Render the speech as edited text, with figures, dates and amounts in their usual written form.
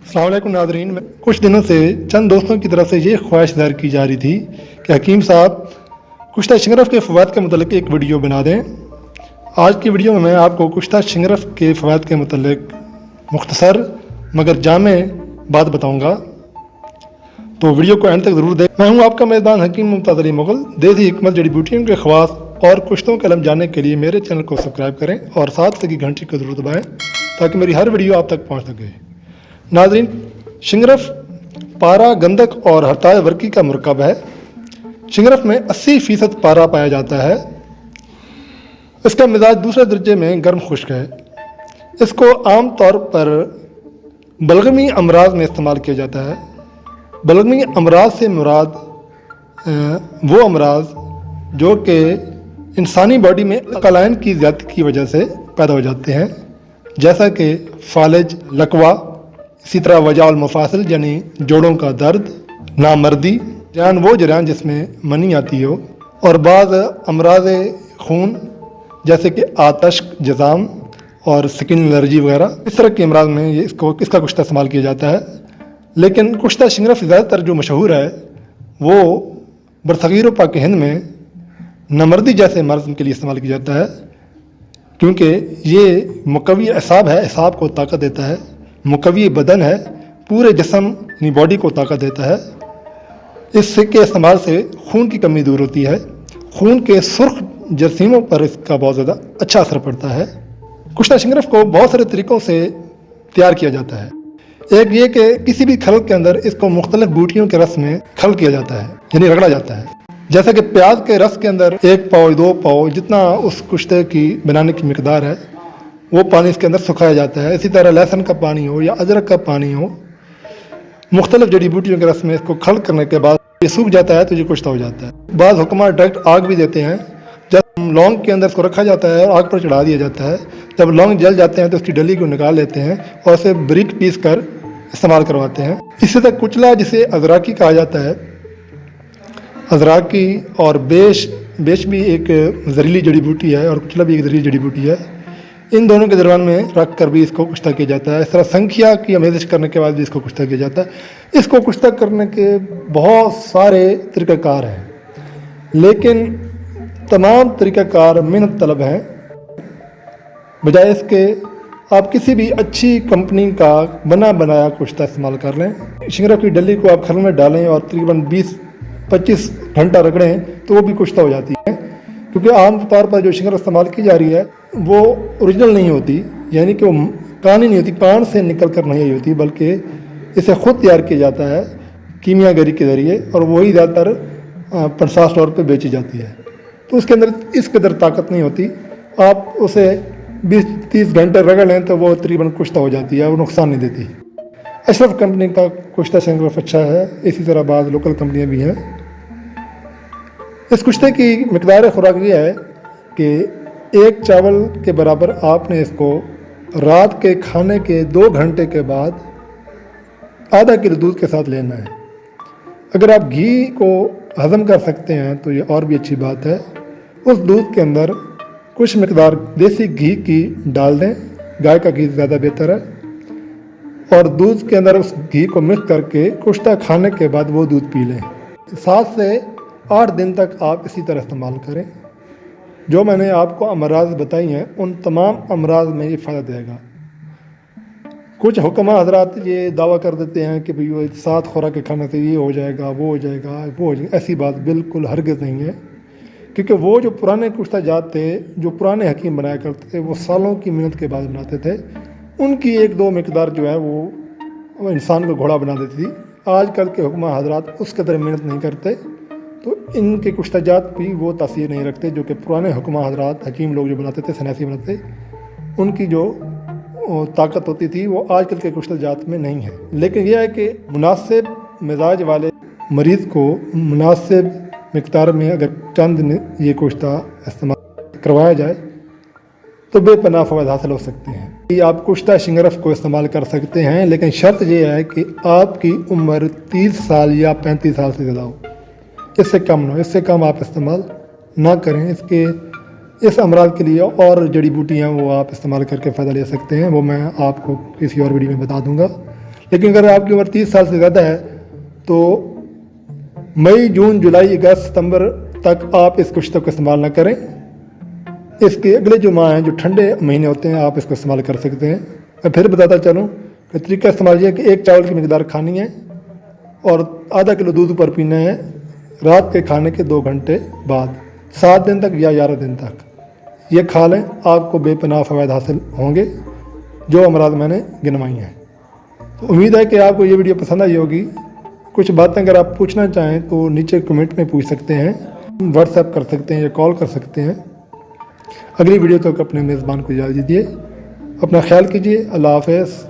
अस्सलाम वालेकुम नाज़रीन। कुछ दिनों से चंद दोस्तों की तरफ से ये ख्वाहिश ज़ाहिर की जा रही थी कि हकीम साहब कुश्ता शिंगरफ के फ़वाद के मुतल्लिक़ एक वीडियो बना दें। आज की वीडियो में मैं आपको कुश्ता शिंगरफ के फ़वाद के मुतल्लिक़ मुख्तसर मगर जामे बात बताऊँगा, तो वीडियो को एंड तक ज़रूर दें। मैं हूँ आपका मेज़बान हकीम मुमताज़ अली मुग़ल। देसी हिकमत जड़ी बूटियों के ख़वास और कुश्तों का इल्म जानने के लिए मेरे चैनल को सब्सक्राइब करें और साथ की घंटी को ज़रूर दबाएँ ताकि मेरी हर वीडियो आप तक पहुँच सके। नाज़रीन, शिंगरफ पारा, गंधक और हरताए वर्की का मुरकब है। शिंगरफ में 80% पारा पाया जाता है। इसका मिजाज दूसरे दर्जे में गर्म खुश्क है। इसको आम तौर पर बलगमी अमराज में इस्तेमाल किया जाता है। बलगमी अमराज से मुराद वो अमराज जो कि इंसानी बॉडी में अकलाइन की ज़्यादती की वजह से पैदा हो जाते हैं, जैसा कि फालिज, लकवा, इसी तरह वजाउल मफासिल यानी जोड़ों का दर्द, नामर्दी, जरान वो जरान जिसमें मनी आती हो, और बाज़ अमराज खून जैसे कि आतश, जज़ाम और स्किन एलर्जी वगैरह। इस तरह के अमराज में इसका कुश्ता इस्तेमाल किया जाता है। लेकिन कुश्ता शिंगरफ ज़्यादातर जो मशहूर है वो बरसगीर व पाक हिंद में नामर्दी जैसे मर्ज़ के लिए इस्तेमाल किया जाता है, क्योंकि ये मुकव्वी असाब है, असाब को ताकत देता है। मुकव्वी बदन है, पूरे जिस्म यानी बॉडी को ताकत देता है। इसके इस्तेमाल से खून की कमी दूर होती है। खून के सुर्ख जरासीमों पर इसका बहुत ज़्यादा अच्छा असर पड़ता है। कुश्ता शिंगरफ को बहुत सारे तरीक़ों से तैयार किया जाता है। एक ये कि किसी भी खल के अंदर इसको मुख्तलिफ बूटियों के रस में खल किया जाता है, यानी रगड़ा जाता है। जैसे कि प्याज के रस के अंदर 1 पाव 2 पाव जितना उस कुश्ते की बनाने की मिकदार है वो पानी इसके अंदर सुखाया जाता है। इसी तरह लहसुन का पानी हो या अदरक का पानी हो, मुख्तलिफ जड़ी बूटियों के रस में इसको खल करने के बाद ये सूख जाता है तो ये कुश्ता हो जाता है। बाज़ हुक्मा डायरेक्ट आग भी देते हैं। जब लौंग के अंदर इसको रखा जाता है और आग पर चढ़ा दिया जाता है, जब लौंग जल जाते हैं तो उसकी डली को निकाल लेते हैं और उसे बारीक पीस कर इस्तेमाल करवाते हैं। इसी तरह कुचला, जिसे अजराकी कहा जाता है, अजराकी और बेश भी एक जहरीली जड़ी बूटी है और कुचला भी एक जहरीली जड़ी बूटी है। इन दोनों के दरमियान में रख कर भी इसको कुश्ता किया जाता है। इस तरह संख्या की आमेज़श करने के बाद भी इसको कुश्ता किया जाता है। इसको कुश्ता करने के बहुत सारे तरीक़ाकार हैं, लेकिन तमाम तरीक़ाकार मेहनत तलब हैं। बजाय इसके आप किसी भी अच्छी कंपनी का बना बनाया कुश्ता इस्तेमाल कर लें। शिंगरफ की डली को आप खल में डालें और तकरीबन 20-25 घंटा रगड़ें तो वो भी कुश्ता हो जाती है, क्योंकि आम तौर पर जो शिंगरफ इस्तेमाल की जा रही है वो ओरिजिनल नहीं होती, यानी कि वो कानी नहीं होती, पान से निकल कर नहीं होती, बल्कि इसे ख़ुद तैयार किया जाता है कीमियागरी के ज़रिए, और वही ज़्यादातर प्रसाद तौर पर बेची जाती है। तो उसके अंदर इस कदर ताकत नहीं होती। आप उसे 20-30 घंटे रगड़ लें तो वो तकरीबन कुश्ता हो जाती है, वो नुकसान नहीं देती। अशरफ कंपनी का कुश्ता शिंगरफ अच्छा है। इसी तरह बाद लोकल कंपनियाँ भी हैं। इस कुश्ते की मिकदार खुराक ये है कि 1 चावल के बराबर आपने इसको रात के खाने के 2 घंटे के बाद आधा किलो दूध के साथ लेना है। अगर आप घी को हज़म कर सकते हैं तो ये और भी अच्छी बात है। उस दूध के अंदर कुछ मिकदार देसी घी की डाल दें, गाय का घी ज़्यादा बेहतर है, और दूध के अंदर उस घी को मिक्स करके कुश्ता खाने के बाद वो दूध पी लें। 7 से 8 दिन तक आप इसी तरह इस्तेमाल करें। जो मैंने आपको अमराज बताई हैं उन तमाम अमराज में ये फ़ायदा देगा। कुछ हुक्मा हजरात ये दावा कर देते हैं कि भाई वो 7 खुराक खाने से ये हो जाएगा, वो हो जाएगा, वो हो जाएगा। ऐसी बात बिल्कुल हरगिज़ नहीं है, क्योंकि वो जो पुराने कुश्ता जात थे, जो पुराने हकीम बनाया करते थे, वो सालों की मेहनत के बाद बनाते थे। उनकी 1-2 मिकदार जो है वो इंसान को घोड़ा बना देती थी। आजकल के हुक्मा हजरात उस कदर मेहनत नहीं करते, तो इनके कुश्ता जात भी वो तासीर नहीं रखते जो कि पुराने हुक्मा हजरात, हकीम लोग जो बनाते थे, सन्यासी बनाते, उनकी जो ताकत होती थी वो आजकल के कुश्ता जात में नहीं है। लेकिन यह है कि मुनासिब मिजाज वाले मरीज़ को मुनासिब मिकदार में अगर चंद ये कुश्ता इस्तेमाल करवाया जाए तो बेपनाह फ़वाइद हासिल हो सकते हैं। ये आप कुश्ता शिंगरफ को इस्तेमाल कर सकते हैं, लेकिन शर्त यह है कि आपकी उम्र 30 साल या 35 साल से ज़्यादा हो, इससे कम ना हो। इससे कम आप इस्तेमाल ना करें। इस अमराज के लिए और जड़ी बूटियाँ वो आप इस्तेमाल करके फ़ायदा ले सकते हैं, वो मैं आपको किसी और वीडियो में बता दूंगा। लेकिन अगर आपकी उम्र 30 साल से ज़्यादा है तो मई, जून, जुलाई, अगस्त, सितंबर तक आप इस कुश्तों का इस्तेमाल ना करें। इसके अगले जो माह हैं, जो ठंडे महीने होते हैं, आप इसको इस्तेमाल कर सकते हैं। मैं फिर बताता चलूँ कि तरीका इस्तेमाल ये है कि एक चावल की मकदार खानी है और आधा किलो दूध ऊपर पीना है रात के खाने के 2 घंटे बाद, 7 दिन तक या 11 दिन तक ये खा लें। आपको बेपनाह फ़वायद हासिल होंगे जो अमराज मैंने गिनवाई हैं। तो उम्मीद है कि आपको ये वीडियो पसंद आई होगी। कुछ बातें अगर आप पूछना चाहें तो नीचे कमेंट में पूछ सकते हैं, व्हाट्सएप कर सकते हैं या कॉल कर सकते हैं। अगली वीडियो तक अपने मेज़बान को इजाज़त दीजिए। अपना ख्याल कीजिए। अल्लाह हाफ़िज़।